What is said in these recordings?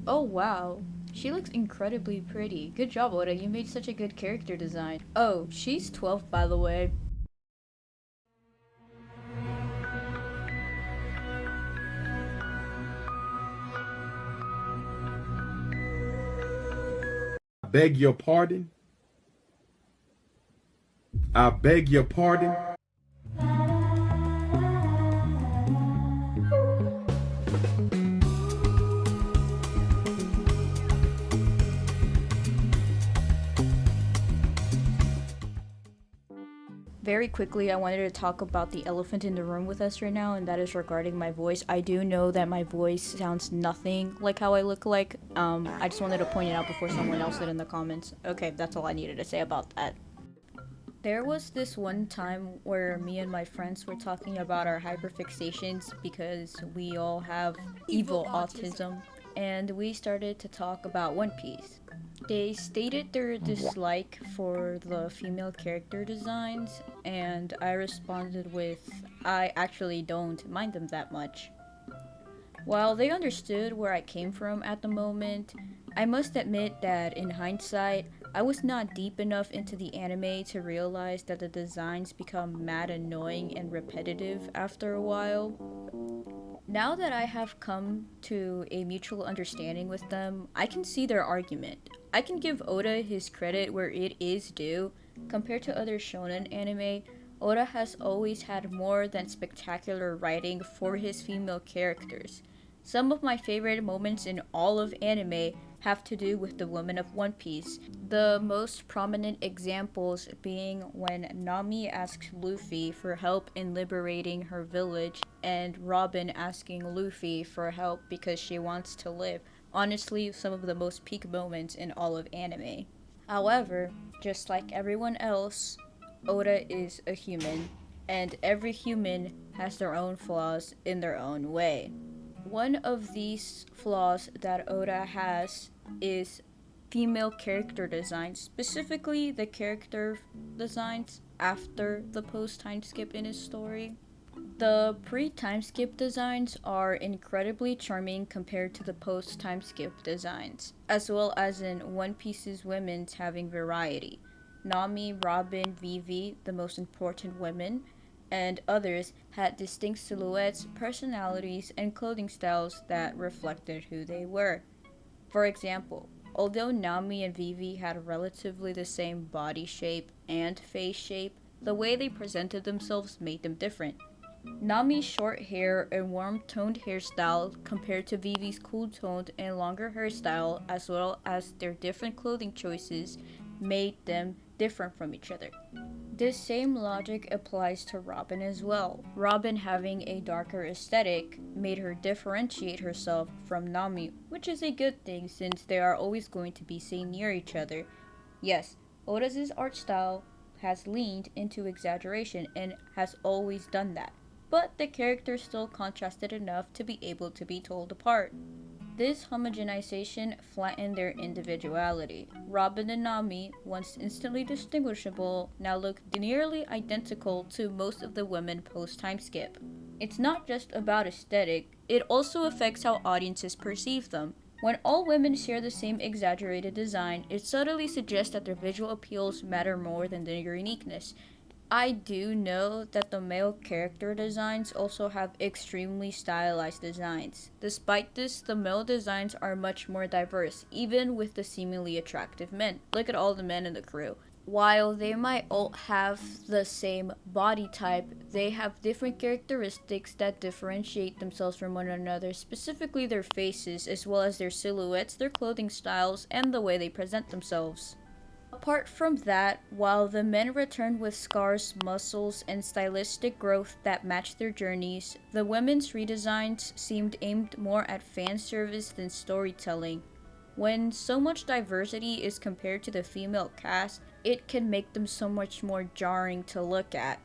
Oh wow, she looks incredibly pretty. Good job, Oda. You made such a good character design. Oh, she's 12 by the way. Beg your pardon. I beg your pardon. Very quickly, I wanted to talk about the elephant in the room with us right now, and that is regarding my voice. I do know that my voice sounds nothing like how I look like. I just wanted to point it out before someone else did in the comments. Okay, that's all I needed to say about that. There was this one time where me and my friends were talking about our hyperfixations because we all have evil autism, and we started to talk about One Piece. They stated their dislike for the female character designs, and I responded with, I actually don't mind them that much. While they understood where I came from at the moment, I must admit that in hindsight, I was not deep enough into the anime to realize that the designs become mad annoying and repetitive after a while. Now that I have come to a mutual understanding with them, I can see their argument. I can give Oda his credit where it is due. Compared to other shonen anime, Oda has always had more than spectacular writing for his female characters. Some of my favorite moments in all of anime have to do with the women of One Piece. The most prominent examples being when Nami asks Luffy for help in liberating her village, and Robin asking Luffy for help because she wants to live. Honestly, some of the most peak moments in all of anime. However, just like everyone else, Oda is a human, and every human has their own flaws in their own way. One of these flaws that Oda has is female character designs, specifically the character designs after the post time skip in his story. The pre time skip designs are incredibly charming compared to the post time skip designs, as well as in One Piece's women's having variety. Nami, Robin, Vivi, the most important women, and others had distinct silhouettes, personalities, and clothing styles that reflected who they were. For example, although Nami and Vivi had relatively the same body shape and face shape, the way they presented themselves made them different. Nami's short hair and warm toned hairstyle compared to Vivi's cool toned and longer hairstyle, as well as their different clothing choices, made them different from each other. This same logic applies to Robin as well. Robin having a darker aesthetic made her differentiate herself from Nami, which is a good thing since they are always going to be seen near each other. Yes, Oda's art style has leaned into exaggeration and has always done that, but the characters still contrasted enough to be able to be told apart. This homogenization flattened their individuality. Robin and Nami, once instantly distinguishable, now look nearly identical to most of the women post time skip. It's not just about aesthetic, it also affects how audiences perceive them. When all women share the same exaggerated design, it subtly suggests that their visual appeals matter more than their uniqueness. I do know that the male character designs also have extremely stylized designs. Despite this, the male designs are much more diverse, even with the seemingly attractive men. Look at all the men in the crew. While they might all have the same body type, they have different characteristics that differentiate themselves from one another, specifically their faces, as well as their silhouettes, their clothing styles, and the way they present themselves. Apart from that, while the men returned with scars, muscles, and stylistic growth that matched their journeys, the women's redesigns seemed aimed more at fan service than storytelling. When so much diversity is compared to the female cast, it can make them so much more jarring to look at.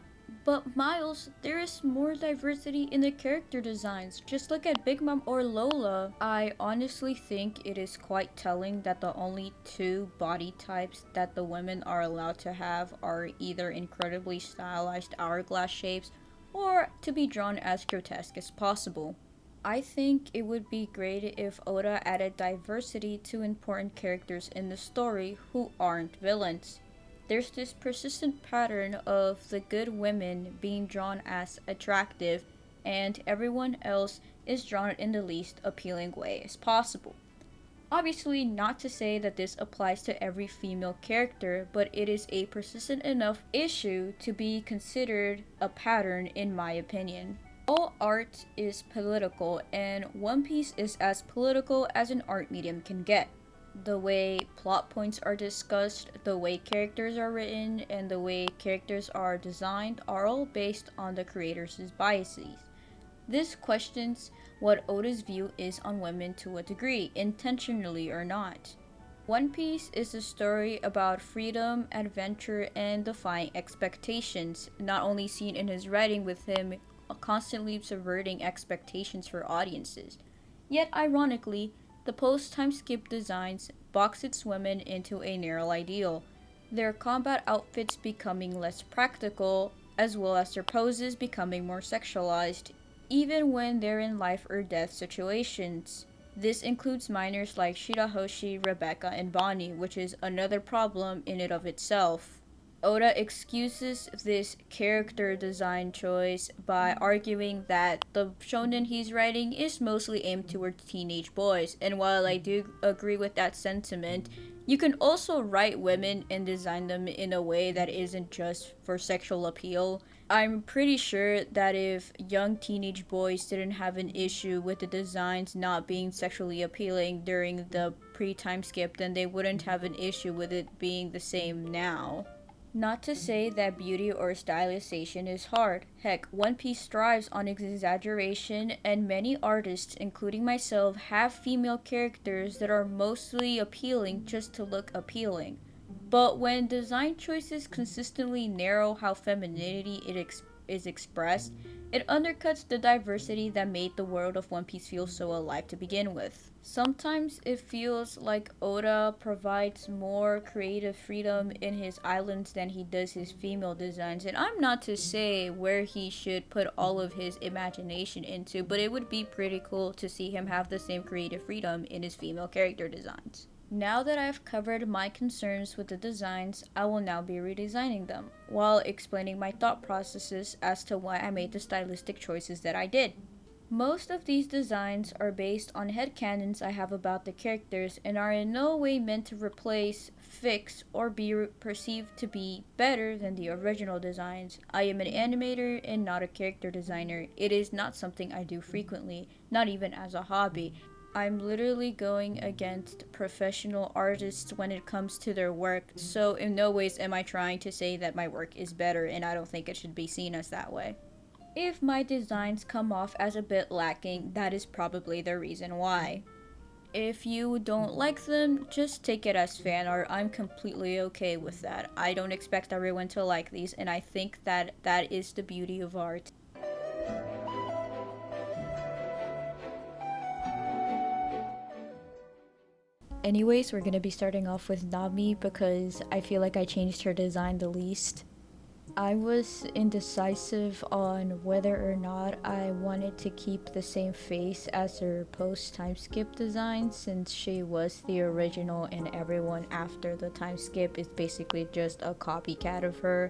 But Miles, there is more diversity in the character designs. Just look at Big Mom or Lola. I honestly think it is quite telling that the only two body types that the women are allowed to have are either incredibly stylized hourglass shapes or to be drawn as grotesque as possible. I think it would be great if Oda added diversity to important characters in the story who aren't villains. There's this persistent pattern of the good women being drawn as attractive, and everyone else is drawn in the least appealing way as possible. Obviously, not to say that this applies to every female character, but it is a persistent enough issue to be considered a pattern, in my opinion. All art is political, and One Piece is as political as an art medium can get. The way plot points are discussed, the way characters are written, and the way characters are designed are all based on the creator's biases. This questions what Oda's view is on women to a degree, intentionally or not. One Piece is a story about freedom, adventure, and defying expectations, not only seen in his writing with him constantly subverting expectations for audiences. Yet, ironically, the post time skip designs box its women into a narrow ideal, their combat outfits becoming less practical, as well as their poses becoming more sexualized, even when they're in life or death situations. This includes minors like Shirahoshi, Rebecca, and Bonnie, which is another problem in and of itself. Oda excuses this character design choice by arguing that the shonen he's writing is mostly aimed towards teenage boys, and while I do agree with that sentiment, you can also write women and design them in a way that isn't just for sexual appeal. I'm pretty sure that if young teenage boys didn't have an issue with the designs not being sexually appealing during the pre-time skip, then they wouldn't have an issue with it being the same now. Not to say that beauty or stylization is hard. Heck, One Piece strives on exaggeration, and many artists, including myself, have female characters that are mostly appealing just to look appealing. But when design choices consistently narrow how femininity is expressed, it undercuts the diversity that made the world of One Piece feel so alive to begin with. Sometimes it feels like Oda provides more creative freedom in his islands than he does his female designs, and I'm not to say where he should put all of his imagination into, but it would be pretty cool to see him have the same creative freedom in his female character designs. Now that I've covered my concerns with the designs, I will now be redesigning them, while explaining my thought processes as to why I made the stylistic choices that I did. Most of these designs are based on headcanons I have about the characters and are in no way meant to replace, fix, or be perceived to be better than the original designs. I am an animator and not a character designer. It is not something I do frequently, not even as a hobby. I'm literally going against professional artists when it comes to their work, so in no ways am I trying to say that my work is better, and I don't think it should be seen as that way. If my designs come off as a bit lacking, that is probably the reason why. If you don't like them, just take it as fan art. I'm completely okay with that. I don't expect everyone to like these, and I think that that is the beauty of art. Anyways, we're gonna be starting off with Nami because I feel like I changed her design the least. I was indecisive on whether or not I wanted to keep the same face as her post time skip design, since she was the original and everyone after the time skip is basically just a copycat of her.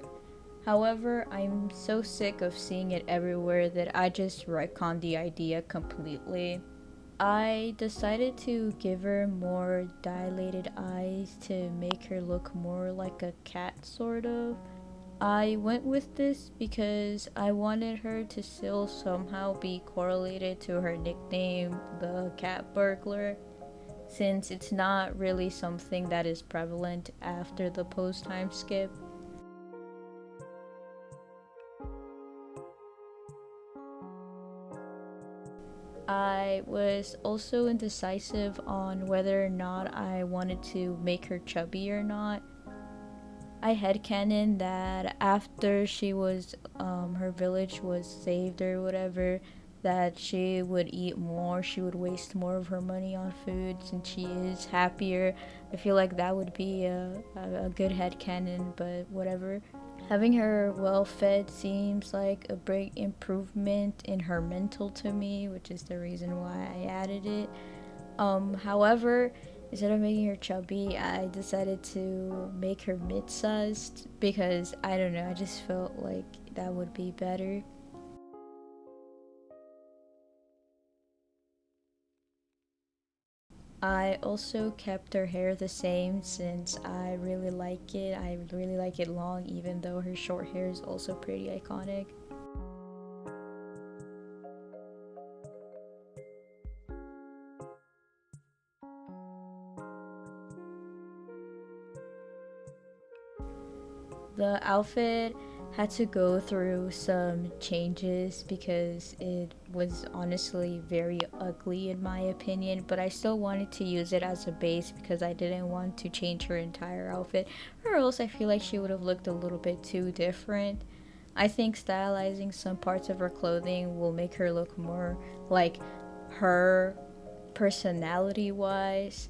However, I'm so sick of seeing it everywhere that I just retconned the idea completely. I decided to give her more dilated eyes to make her look more like a cat, sort of. I went with this because I wanted her to still somehow be correlated to her nickname, the cat burglar, since it's not really something that is prevalent after the post time skip. I was also indecisive on whether or not I wanted to make her chubby or not. I headcanon that after she was, her village was saved or whatever, that she would eat more, she would waste more of her money on food since she is happier. I feel like that would be a good headcanon, but whatever. Having her well fed seems like a big improvement in her mental to me, which is the reason why I added it. However, instead of making her chubby, I decided to make her mid-sized because I don't know, I just felt like that would be better. I also kept her hair the same since I really like it. I really like it long, even though her short hair is also pretty iconic. The outfit had to go through some changes because it was honestly very ugly in my opinion, but I still wanted to use it as a base because I didn't want to change her entire outfit, or else I feel like she would have looked a little bit too different. I think stylizing some parts of her clothing will make her look more like her personality wise.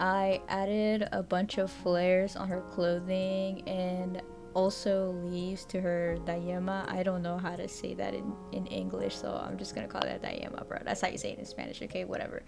I added a bunch of flares on her clothing and also leaves to her dayema. I don't know how to say that in English, so I'm just gonna call that dayema, bro. That's how you say it in Spanish, okay? Whatever.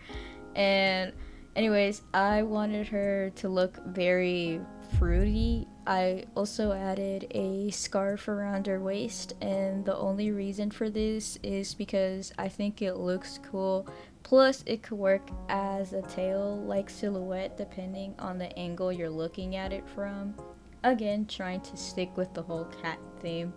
And anyways, I wanted her to look very fruity. I also added a scarf around her waist, and the only reason for this is because I think it looks cool. Plus, it could work as a tail like silhouette depending on the angle you're looking at it from. Again, trying to stick with the whole cat theme.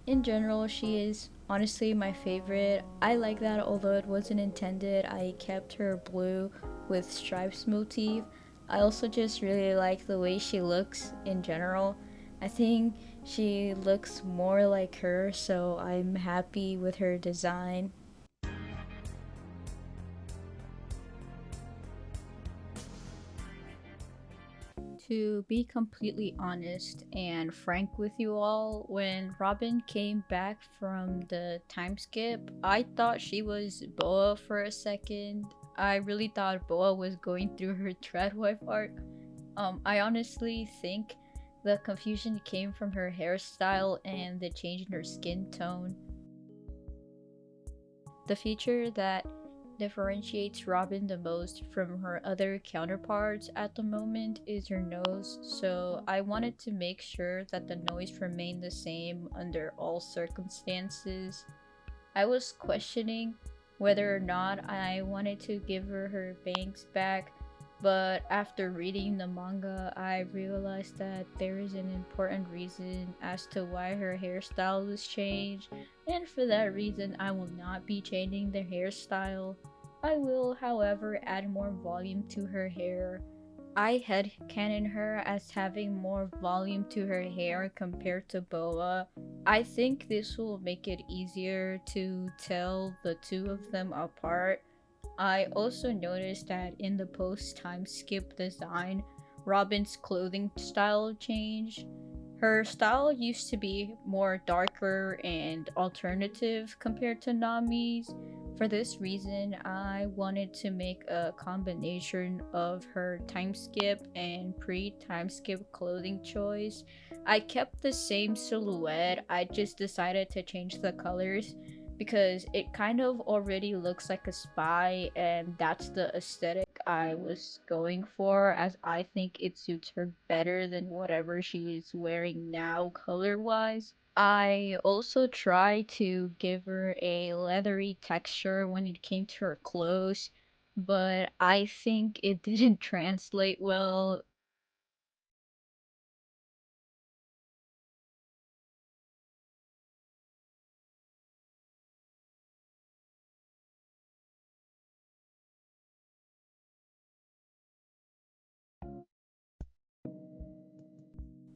In general, she is honestly my favorite. I like that although it wasn't intended, I kept her blue with stripes motif. I also just really like the way she looks in general. I think she looks more like her, so I'm happy with her design. To be completely honest and frank with you all, when Robin came back from the time skip, I thought she was Boa for a second. I really thought Boa was going through her Treadwife arc. I honestly think the confusion came from her hairstyle and the change in her skin tone. The feature that differentiates Robin the most from her other counterparts at the moment is her nose, so I wanted to make sure that the noise remained the same under all circumstances. I was questioning whether or not I wanted to give her bangs back, but after reading the manga, I realized that there is an important reason as to why her hairstyle was changed, and for that reason, I will not be changing the hairstyle. I will, however, add more volume to her hair. I headcanon her as having more volume to her hair compared to Boa. I think this will make it easier to tell the two of them apart. I also noticed that in the post time skip design, Robin's clothing style changed. Her style used to be more darker and alternative compared to Nami's. For this reason, I wanted to make a combination of her time skip and pre time skip clothing choice. I kept the same silhouette, I just decided to change the colors because it kind of already looks like a spy, and that's the aesthetic I was going for, as I think it suits her better than whatever she is wearing now color wise. I also tried to give her a leathery texture when it came to her clothes, but I think it didn't translate well.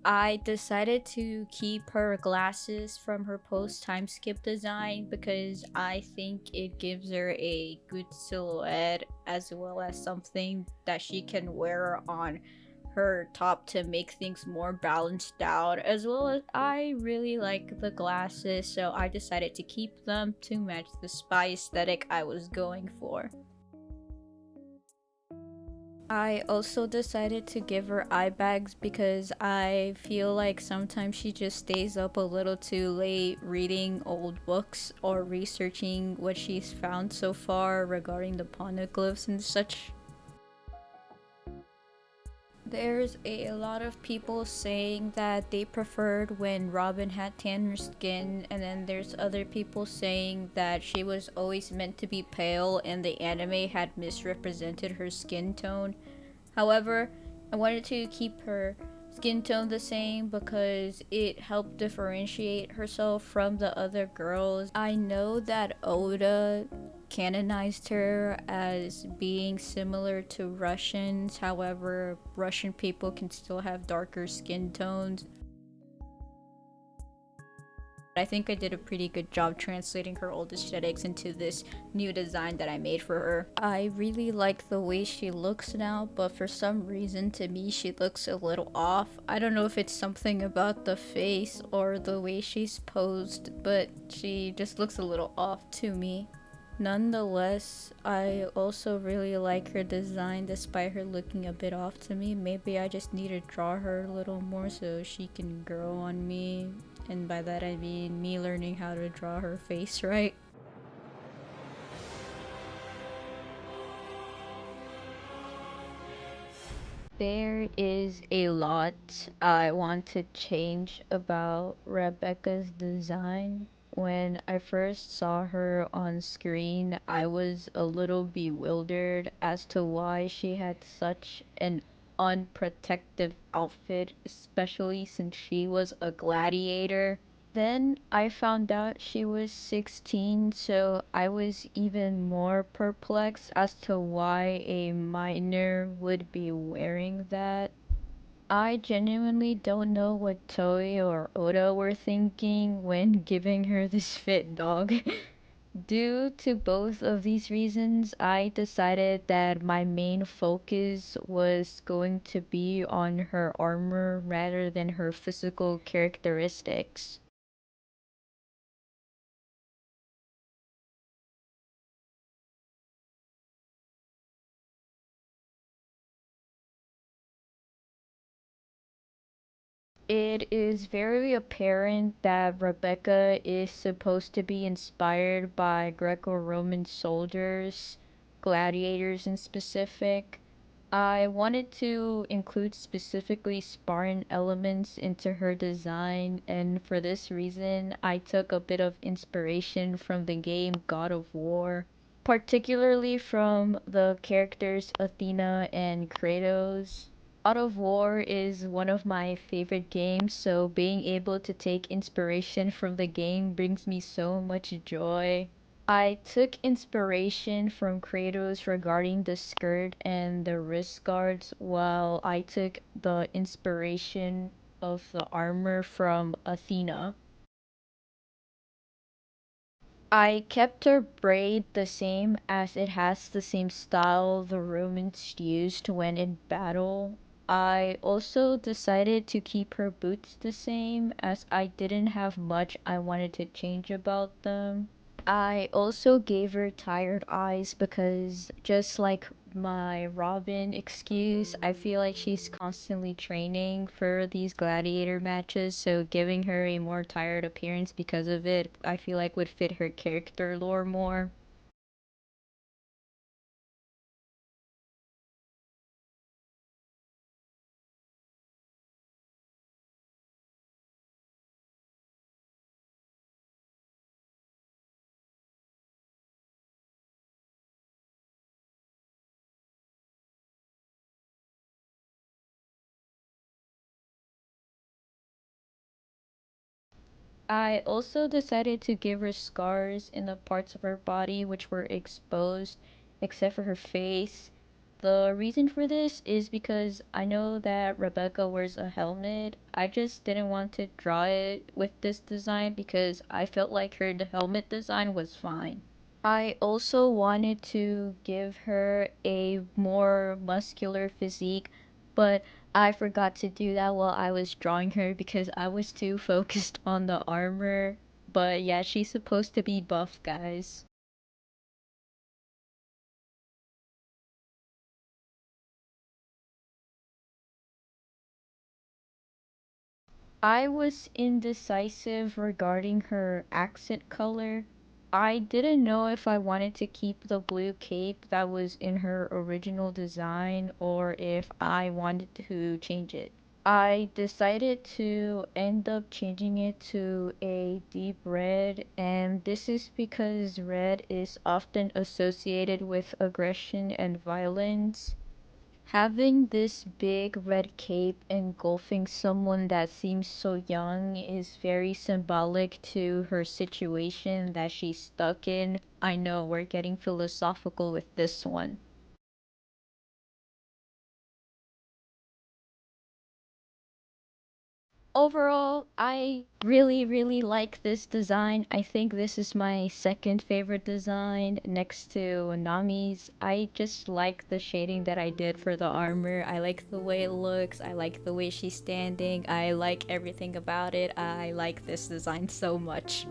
I decided to keep her glasses from her post time skip design because I think it gives her a good silhouette as well as something that she can wear on her top to make things more balanced out, as well as I really like the glasses, so I decided to keep them to match the spy aesthetic I was going for. I also decided to give her eye bags because I feel like sometimes she just stays up a little too late reading old books or researching what she's found so far regarding the poneglyphs and such. There's a lot of people saying that they preferred when Robin had tanner skin, and then there's other people saying that she was always meant to be pale and the anime had misrepresented her skin tone. However, I wanted to keep her skin tone the same because it helped differentiate herself from the other girls. I know that Oda canonized her as being similar to Russians, however, Russian people can still have darker skin tones. I think I did a pretty good job translating her old aesthetics into this new design that I made for her. I really like the way she looks now, but for some reason to me she looks a little off. I don't know if it's something about the face or the way she's posed, but she just looks a little off to me. Nonetheless, I also really like her design despite her looking a bit off to me. Maybe I just need to draw her a little more so she can grow on me. And by that I mean me learning how to draw her face right. There is a lot I want to change about Rebecca's design. When I first saw her on screen, I was a little bewildered as to why she had such an unprotective outfit, especially since she was a gladiator. Then I found out she was 16, so I was even more perplexed as to why a minor would be wearing that. I genuinely don't know what Toei or Oda were thinking when giving her this fit dog. Due to both of these reasons, I decided that my main focus was going to be on her armor rather than her physical characteristics. It is very apparent that Rebecca is supposed to be inspired by Greco Roman soldiers, gladiators in specific. I wanted to include specifically Spartan elements into her design, and for this reason, I took a bit of inspiration from the game God of War, particularly from the characters Athena and Kratos. God of War is one of my favorite games, so being able to take inspiration from the game brings me so much joy. I took inspiration from Kratos regarding the skirt and the wrist guards, while I took the inspiration of the armor from Athena. I kept her braid the same as it has the same style the Romans used when in battle. I also decided to keep her boots the same as I didn't have much I wanted to change about them. I also gave her tired eyes because just like my Robin excuse, I feel like she's constantly training for these gladiator matches, so giving her a more tired appearance because of it, I feel like would fit her character lore more. I also decided to give her scars in the parts of her body which were exposed, except for her face. The reason for this is because I know that Rebecca wears a helmet. I just didn't want to draw it with this design because I felt like her helmet design was fine. I also wanted to give her a more muscular physique, but I forgot to do that while I was drawing her because I was too focused on the armor. But yeah, she's supposed to be buff, guys. I was indecisive regarding her accent color. I didn't know if I wanted to keep the blue cape that was in her original design or if I wanted to change it. I decided to end up changing it to a deep red, and this is because red is often associated with aggression and violence. Having this big red cape engulfing someone that seems so young is very symbolic to her situation that she's stuck in. I know we're getting philosophical with this one. Overall, I really, really like this design. I think this is my second favorite design next to Nami's. I just like the shading that I did for the armor. I like the way it looks. I like the way she's standing. I like everything about it. I like this design so much.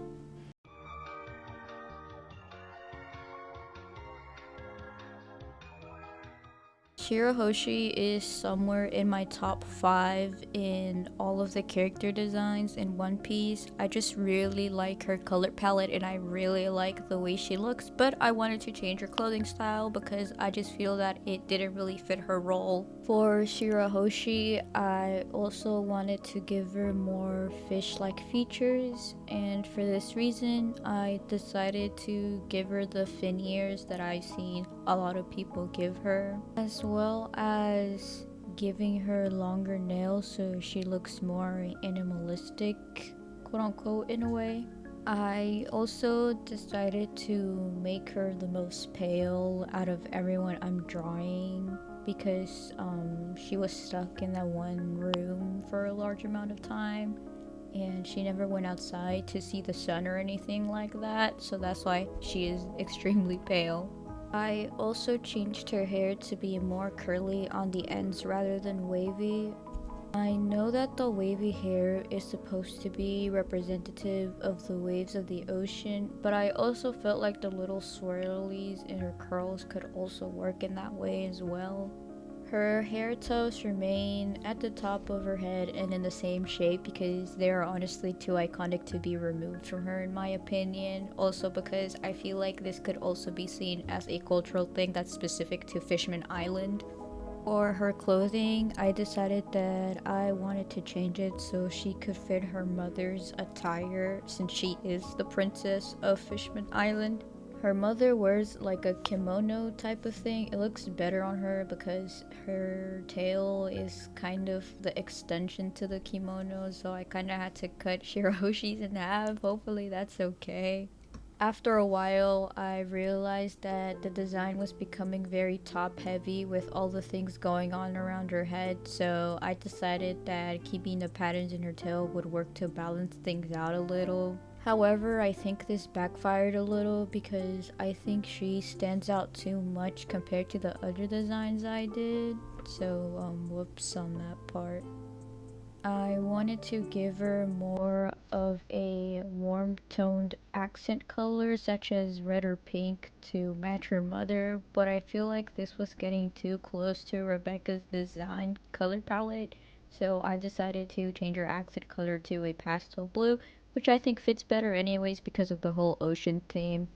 Shirahoshi is somewhere in my top 5 in all of the character designs in One Piece. I just really like her color palette and I really like the way she looks, but I wanted to change her clothing style because I just feel that it didn't really fit her role. For Shirahoshi, I also wanted to give her more fish-like features, and for this reason, I decided to give her the fin ears that I've seen a lot of people give her, as well as giving her longer nails so she looks more animalistic, quote unquote, in a way. I also decided to make her the most pale out of everyone I'm drawing because she was stuck in that one room for a large amount of time and she never went outside to see the sun or anything like that, so that's why she is extremely pale. I also changed her hair to be more curly on the ends rather than wavy. I know that the wavy hair is supposed to be representative of the waves of the ocean, but I also felt like the little swirlies in her curls could also work in that way as well. Her hair tufts remain at the top of her head and in the same shape because they are honestly too iconic to be removed from her in my opinion. Also because I feel like this could also be seen as a cultural thing that's specific to Fishman Island. For her clothing, I decided that I wanted to change it so she could fit her mother's attire since she is the princess of Fishman Island. Her mother wears like a kimono type of thing. It looks better on her because her tail is kind of the extension to the kimono, so I kind of had to cut Shirahoshi's in half. Hopefully that's okay. After a while, I realized that the design was becoming very top heavy with all the things going on around her head, so I decided that keeping the patterns in her tail would work to balance things out a little. However, I think this backfired a little because I think she stands out too much compared to the other designs I did, so whoops on that part. I wanted to give her more of a warm toned accent color such as red or pink to match her mother, but I feel like this was getting too close to Rebecca's design color palette, so I decided to change her accent color to a pastel blue, which I think fits better anyways because of the whole ocean theme.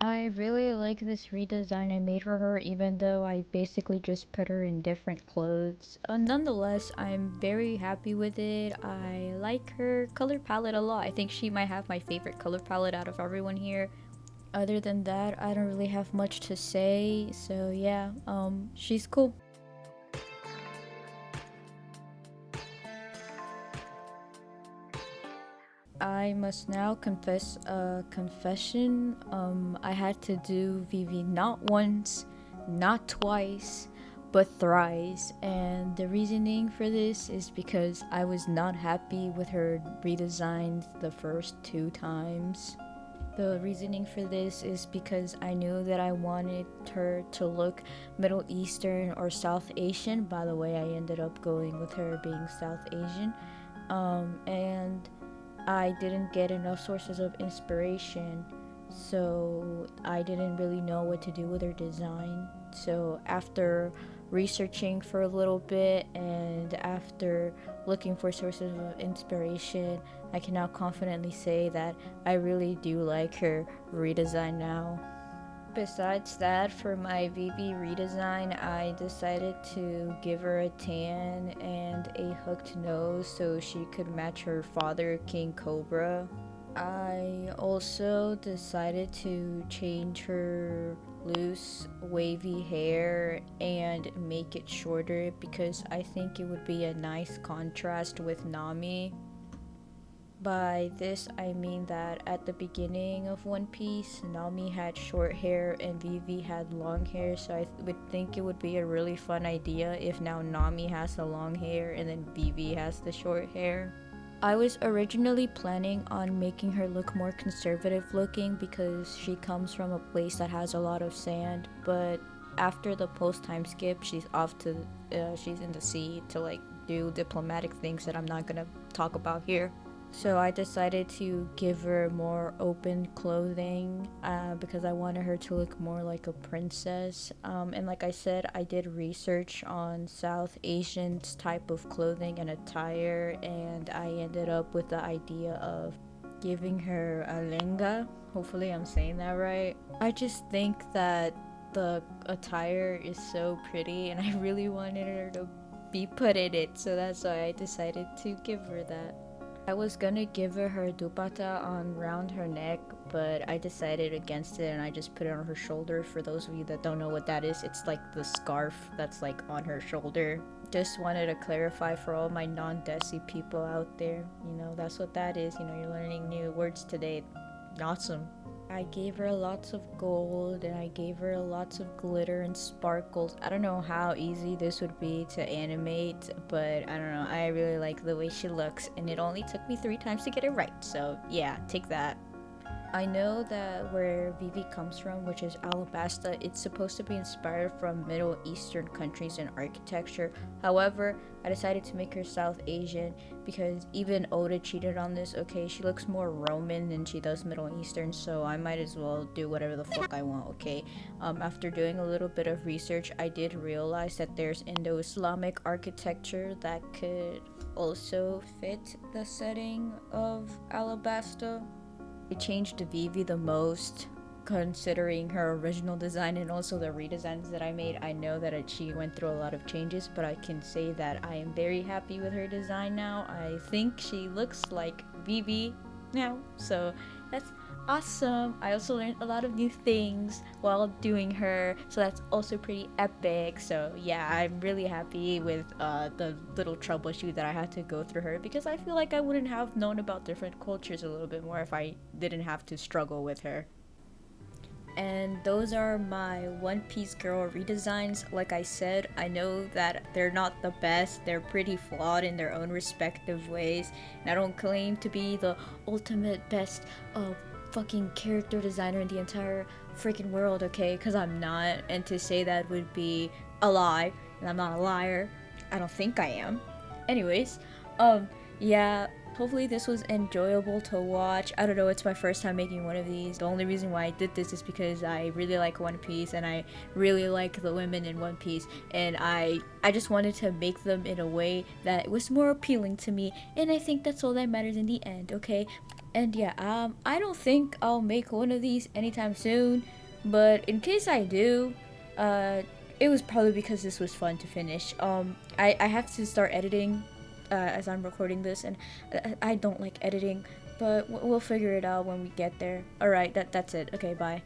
I really like this redesign I made for her, even though I basically just put her in different clothes. Nonetheless, I'm very happy with it. I like her color palette a lot. I think she might have my favorite color palette out of everyone here. Other than that, I don't really have much to say. So yeah, she's cool. I must now confess a confession. I had to do Vivi not once, not twice, but thrice. And the reasoning for this is because I was not happy with her redesigns the first two times. The reasoning for this is because I knew that I wanted her to look Middle Eastern or South Asian. By the way, I ended up going with her being South Asian. And I didn't get enough sources of inspiration, so I didn't really know what to do with her design. So after researching for a little bit, and after looking for sources of inspiration, I can now confidently say that I really do like her redesign now. Besides that, for my Vivi redesign, I decided to give her a tan and a hooked nose so she could match her father, King Cobra. I also decided to change her loose, wavy hair and make it shorter because I think it would be a nice contrast with Nami. By this, I mean that at the beginning of One Piece, Nami had short hair and Vivi had long hair, so I would think it would be a really fun idea if now Nami has the long hair and then Vivi has the short hair. I was originally planning on making her look more conservative looking because she comes from a place that has a lot of sand, but after the post time skip, she's in the sea to like do diplomatic things that I'm not gonna talk about here. So I decided to give her more open clothing because I wanted her to look more like a princess. And like I said, I did research on South Asians type of clothing and attire, and I ended up with the idea of giving her a lenga. Hopefully I'm saying that right. I just think that the attire is so pretty and I really wanted her to be put in it, so that's why I decided to give her that. I was gonna give her dupatta on around her neck, but I decided against it and I just put it on her shoulder. For those of you that don't know what that is, it's like the scarf that's like on her shoulder. Just wanted to clarify for all my non-Desi people out there. That's what that is. You're learning new words today. Awesome. I gave her lots of gold and I gave her lots of glitter and sparkles. I don't know how easy this would be to animate, but I don't know. I really like the way she looks, and it only took me 3 times to get it right. So yeah, take that. I know that where Vivi comes from, which is Alabasta, it's supposed to be inspired from Middle Eastern countries in architecture. However, I decided to make her South Asian because even Oda cheated on this. Okay, she looks more Roman than she does Middle Eastern, so I might as well do whatever the fuck I want, okay? After doing a little bit of research, I did realize that there's Indo-Islamic architecture that could also fit the setting of Alabasta. I changed Vivi the most considering her original design and also the redesigns that I made. I know that she went through a lot of changes, but I can say that I am very happy with her design now. I think she looks like Vivi now, so that's awesome. I also learned a lot of new things while doing her, so that's also pretty epic. So yeah, I'm really happy with the little troubleshoot that I had to go through her, because I feel like I wouldn't have known about different cultures a little bit more if I didn't have to struggle with her. And those are my One Piece girl redesigns. Like I said, I know that they're not the best. They're pretty flawed in their own respective ways, and I don't claim to be the ultimate best fucking character designer in the entire freaking world, okay? Because I'm not, and to say that would be a lie, and I'm not a liar. I don't think I am. Anyways, yeah, hopefully this was enjoyable to watch. I don't know, it's my first time making one of these. The only reason why I did this is because I really like One Piece and I really like the women in One Piece, and I just wanted to make them in a way that was more appealing to me, and I think that's all that matters in the end, okay? And yeah, I don't think I'll make one of these anytime soon, but in case I do, it was probably because this was fun to finish. I have to start editing as I'm recording this, and I don't like editing, but we'll figure it out when we get there. Alright, that's it. Okay, bye.